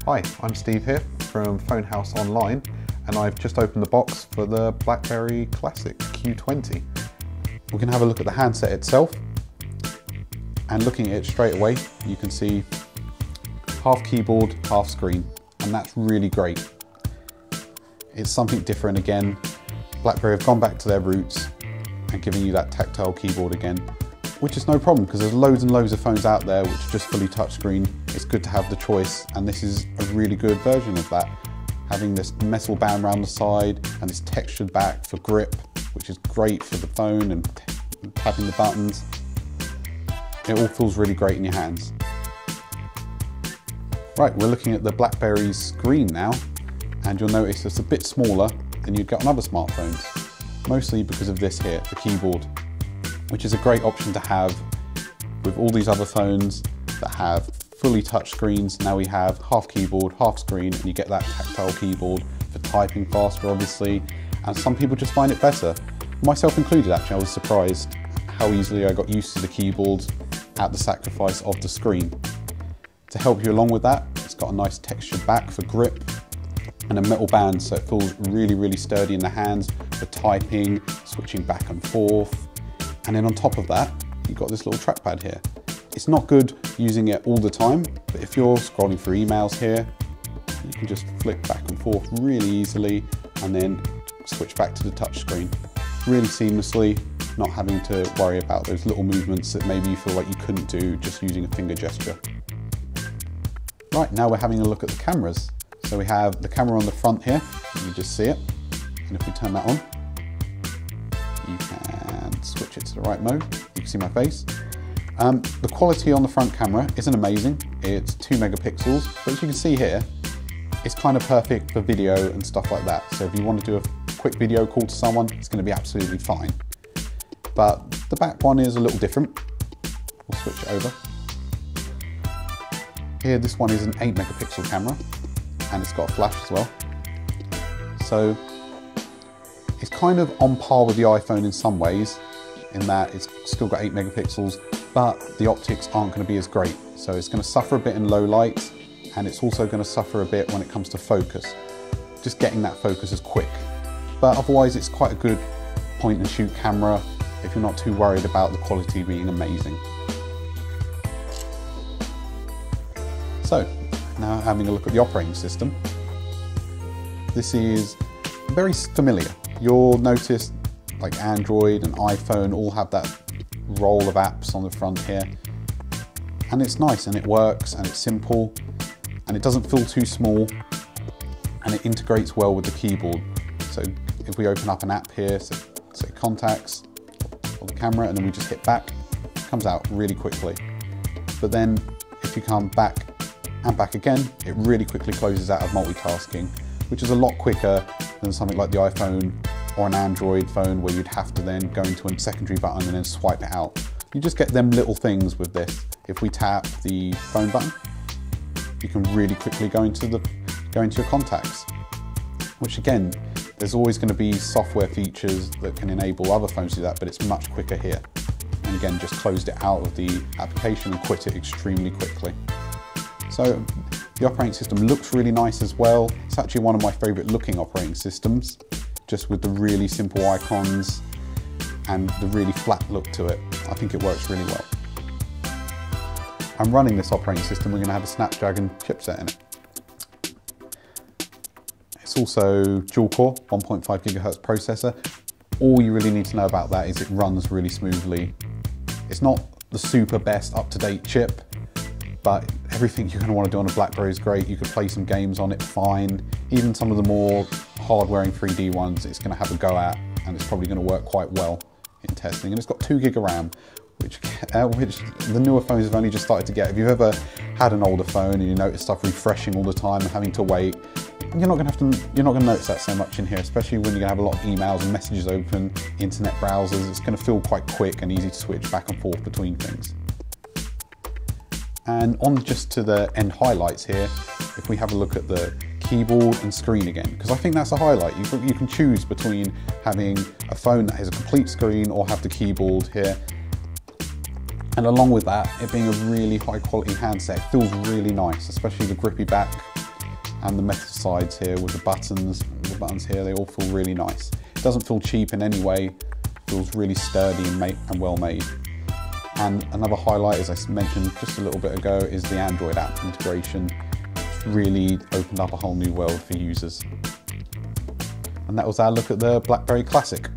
Hi, I'm Steve here from Fonehouse Online, and I've just opened the box for the Blackberry Classic Q20. We can have a look at the handset itself, and looking at it straight away, you can see half keyboard, half screen, and that's really great. It's something different again. Blackberry have gone back to their roots and giving you that tactile keyboard again, which is no problem because there's loads and loads of phones out there which are just fully touchscreen. It's good to have the choice, and this is a really good version of that. Having this metal band around the side and this textured back for grip, which is great for the phone and tapping the buttons. It all feels really great in your hands. Right, we're looking at the Blackberry screen now, and you'll notice it's a bit smaller than you'd get on other smartphones, mostly because of this here, the keyboard, which is a great option to have with all these other phones that have fully touch screens. Now we have half keyboard, half screen, and you get that tactile keyboard for typing faster, obviously, and some people just find it better. Myself included, actually. I was surprised how easily I got used to the keyboard at the sacrifice of the screen. To help you along with that, it's got a nice textured back for grip and a metal band, so it feels really, really sturdy in the hands for typing, switching back and forth. And then on top of that, you've got this little trackpad here. It's not good using it all the time, but if you're scrolling through emails here, you can just flick back and forth really easily and then switch back to the touch screen really seamlessly, not having to worry about those little movements that maybe you feel like you couldn't do just using a finger gesture. Right, now we're having a look at the cameras. So we have the camera on the front here, you just see it, and if we turn that on, you can switch it to the right mode. You can see my face. The quality on the front camera isn't amazing. It's 2 megapixels, but as you can see here, it's kind of perfect for video and stuff like that. So if you want to do a quick video call to someone, it's going to be absolutely fine. But the back one is a little different. We'll switch it over. Here, this one is an 8 megapixel camera, and it's got a flash as well. So it's kind of on par with the iPhone in some ways, in that it's still got 8 megapixels, but the optics aren't going to be as great. So it's going to suffer a bit in low light, and it's also going to suffer a bit when it comes to focus. Just getting that focus is quick. But otherwise it's quite a good point and shoot camera if you're not too worried about the quality being amazing. So, now having a look at the operating system. This is very familiar. You'll notice like Android and iPhone all have that roll of apps on the front here. And it's nice and it works and it's simple and it doesn't feel too small and it integrates well with the keyboard. So if we open up an app here, so say contacts or the camera, and then we just hit back, it comes out really quickly. But then if you come back and back again, it really quickly closes out of multitasking, which is a lot quicker than something like the iPhone or an Android phone where you'd have to then go into a secondary button and then swipe it out. You just get them little things with this. If we tap the phone button, you can really quickly go into your contacts, which again, there's always going to be software features that can enable other phones to do that, but it's much quicker here. And again, just closed it out of the application and quit it extremely quickly. So the operating system looks really nice as well. It's actually one of my favorite looking operating systems, just with the really simple icons and the really flat look to it. I think it works really well. I'm running this operating system, we're going to have a Snapdragon chipset in it. It's also dual core, 1.5 gigahertz processor. All you really need to know about that is it runs really smoothly. It's not the super best up-to-date chip, but everything you're going to want to do on a Blackberry is great. You could play some games on it fine. Even some of the more hard-wearing 3D ones, it's going to have a go at, and it's probably going to work quite well in testing. And it's got 2 gig of RAM, which the newer phones have only just started to get. If you've ever had an older phone and you notice stuff refreshing all the time and having to wait, you're not going to notice that so much in here, especially when you're going to have a lot of emails and messages open, internet browsers. It's going to feel quite quick and easy to switch back and forth between things. And on just to the end highlights here, if we have a look at the keyboard and screen again, because I think that's a highlight. You can choose between having a phone that has a complete screen or have the keyboard here. And along with that, it being a really high quality handset, it feels really nice, especially the grippy back and the metal sides here with the buttons, all the buttons here, they all feel really nice. It doesn't feel cheap in any way, it feels really sturdy and well made. And another highlight, as I mentioned just a little bit ago, is the Android app integration. It's really opened up a whole new world for users. And that was our look at the BlackBerry Classic.